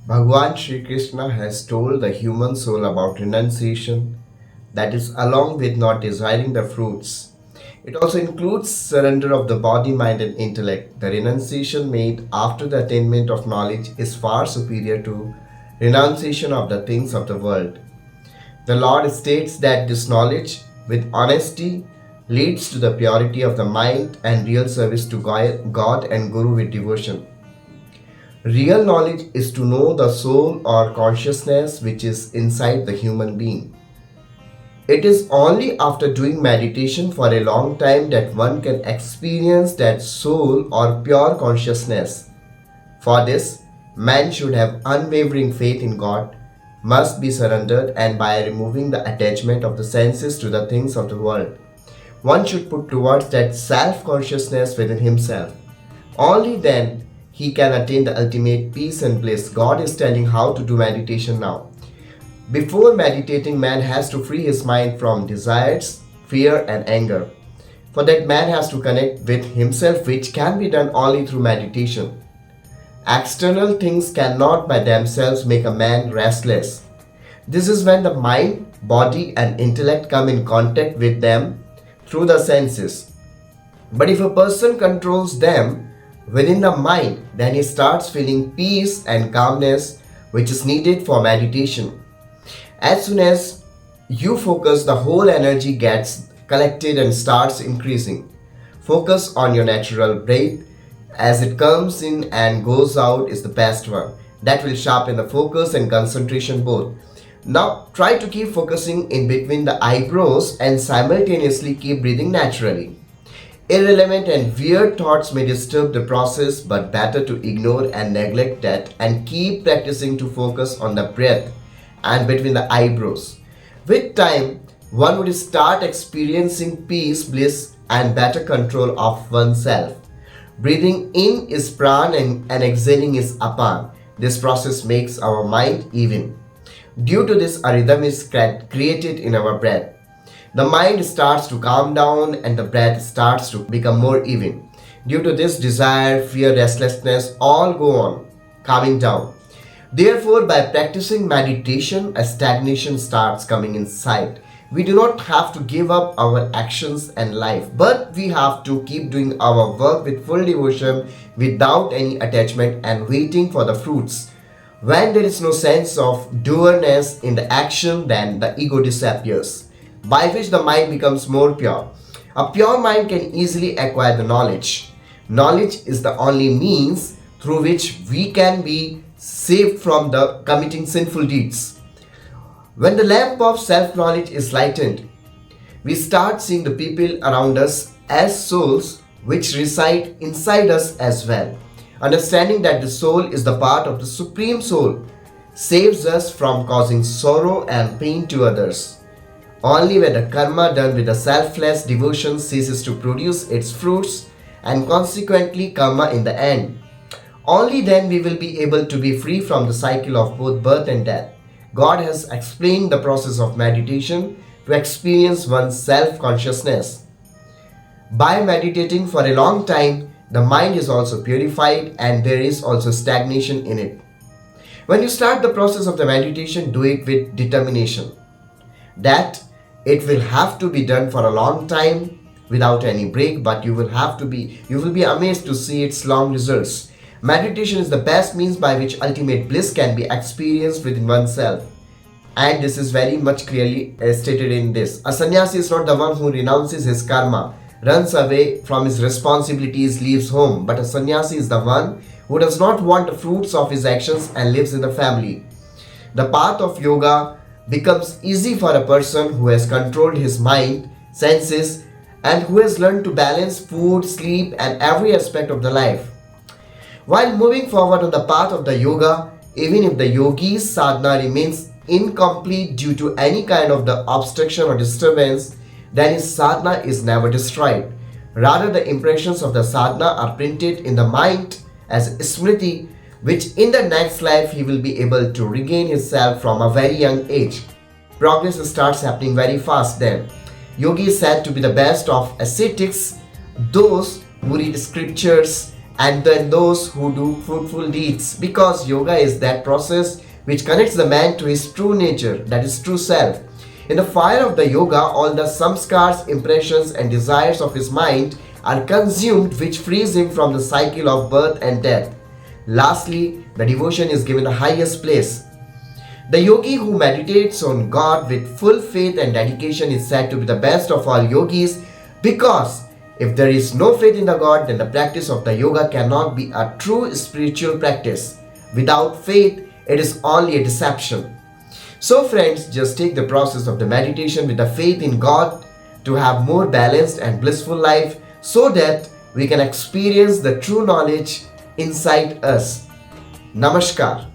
Bhagwan Sri Krishna has told the human soul about renunciation, that is, along with not desiring the fruits. It also includes surrender of the body, mind, and intellect. The renunciation made after the attainment of knowledge is far superior to renunciation of the things of the world. The Lord states that this knowledge, with honesty, leads to the purity of the mind and real service to God and Guru with devotion. Real knowledge is to know the soul or consciousness which is inside the human being. It is only after doing meditation for a long time that one can experience that soul or pure consciousness. For this, man should have unwavering faith in God, must be surrendered, and by removing the attachment of the senses to the things of the world, one should put towards that self-consciousness within himself. Only then he can attain the ultimate peace and bliss. God is telling how to do meditation now. Before meditating, man has to free his mind from desires, fear, and anger. For that, man has to connect with himself, which can be done only through meditation. External things cannot by themselves make a man restless. This is when the mind, body, and intellect come in contact with them through the senses. But if a person controls them within the mind, then he starts feeling peace and calmness, which is needed for meditation. As soon as you focus, the whole energy gets collected and starts increasing. Focus on your natural breath as it comes in and goes out is the best one. That will sharpen the focus and concentration both. Now try to keep focusing in between the eyebrows and simultaneously keep breathing naturally. Irrelevant and weird thoughts may disturb the process, but better to ignore and neglect that and keep practicing to focus on the breath and between the eyebrows. With time, one would start experiencing peace, bliss, and better control of oneself. Breathing in is pran and exhaling is apan. This process makes our mind even. Due to this, a rhythm is created in our breath. The mind starts to calm down and the breath starts to become more even. Due to this, desire, fear, restlessness all go on, calming down. Therefore, by practicing meditation, a stagnation starts coming inside. We do not have to give up our actions and life, but we have to keep doing our work with full devotion without any attachment and waiting for the fruits. When there is no sense of doerness in the action, then the ego disappears, by which the mind becomes more pure. A pure mind can easily acquire the knowledge. Knowledge is the only means through which we can be saved from the committing sinful deeds. When the lamp of self-knowledge is lightened, we start seeing the people around us as souls which reside inside us as well. Understanding that the soul is the part of the Supreme Soul saves us from causing sorrow and pain to others. Only when the karma done with a selfless devotion ceases to produce its fruits and consequently karma in the end, only then we will be able to be free from the cycle of both birth and death. God has explained the process of meditation to experience one's self-consciousness. By meditating for a long time, the mind is also purified and there is also stagnation in it. When you start the process of the meditation, do it with determination that it will have to be done for a long time without any break, but you will be amazed to see its long results. Meditation is the best means by which ultimate bliss can be experienced within oneself. And this is very much clearly stated in this. A sannyasi is not the one who renounces his karma, runs away from his responsibilities, leaves home. But a sannyasi is the one who does not want the fruits of his actions and lives in the family. The path of yoga becomes easy for a person who has controlled his mind, senses, and who has learned to balance food, sleep, and every aspect of the life. While moving forward on the path of the yoga, even if the yogi's sadhana remains incomplete due to any kind of the obstruction or disturbance, then his sadhana is never destroyed. Rather, the impressions of the sadhana are printed in the mind as smriti, which in the next life he will be able to regain himself from a very young age. Progress starts happening very fast then. Yogi is said to be the best of ascetics, those who read scriptures and then those who do fruitful deeds, because yoga is that process which connects the man to his true nature, that is true self. In the fire of the yoga, all the samskars, impressions and desires of his mind are consumed, which frees him from the cycle of birth and death. Lastly, the devotion is given the highest place. The yogi who meditates on God with full faith and dedication is said to be the best of all yogis, because if there is no faith in the God, then the practice of the yoga cannot be a true spiritual practice. Without faith, it is only a deception. So friends, just take the process of the meditation with the faith in God to have more balanced and blissful life, so that we can experience the true knowledge inside us. Namaskar.